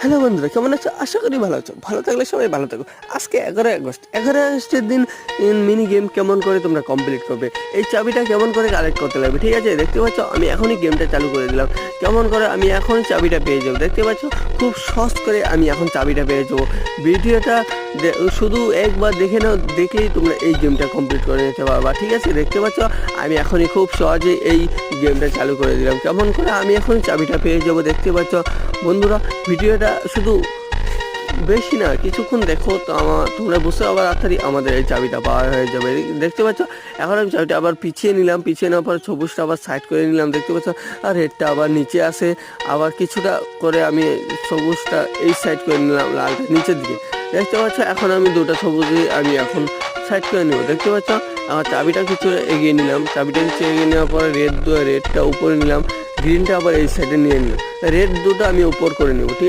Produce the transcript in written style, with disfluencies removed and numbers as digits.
Hello বন্ধুরা, কেমন আছো? আশা করি ভালো আছো। ভালো থাকলে সবাই ভালো থাকো। আজকে 11 আগস্ট। 11 আগস্টের দিন মিনি গেম কেমন করে তোমরা কমপ্লিট করবে, এই চাবিটা কেমন করে কালেক্ট করতে লাগবে, ঠিক আছে? দেখতে পাচ্ছ আমি এখনই গেমটা চালু করে দিলাম। কেমন করে আমি এখনই চাবিটা পেয়ে যাবো, দেখতে পাচ্ছ খুব সহজ করে আমি এখন চাবিটা পেয়ে যাবো। ভিডিওটা শুধু একবার দেখে নাও, দেখেই তোমরা এই গেমটা কমপ্লিট করে নিতে পারবা, ঠিক আছে? দেখতে পাচ্ছ আমি এখনই খুব সহজে এই গেমটা চালু করে দিলাম। কেমন করে আমি এখন চাবিটা পেয়ে যাবো, দেখতে পাচ্ছ বন্ধুরা। ভিডিওটা শুধু বেশি না, কিছুক্ষণ দেখো তো তোমরা বুঝতে আবার তাড়াতাড়ি আমাদের এই চাবিটা পাওয়া হয়ে যাবে। দেখতে পাচ্ছ এখন আমি চাবিটা আবার পিছিয়ে নিলাম, পিছিয়ে নেওয়ার পর সবুজটা আবার সাইড করে নিলাম, দেখতে পাচ্ছ। আর রেডটা আবার নিচে আসে, আবার কিছুটা করে আমি সবুজটা এই সাইড করে নিলাম, লালটা নিচের দিকে, দেখতে পাচ্ছ। এখন আমি দুটো সবুজই আমি এখন সাইড করে নেবো, দেখতে পাচ্ছ। আমার চাবিটা কিছু এগিয়ে নিলাম, চাবিটা কিছু এগিয়ে নেওয়ার পরে রেডটা উপরে নিলাম, গ্রিনটা আবার এই সাইডে নিয়ে নিলাম, রেড দুটো আমি উপর করে নেবো, ঠিক আছে?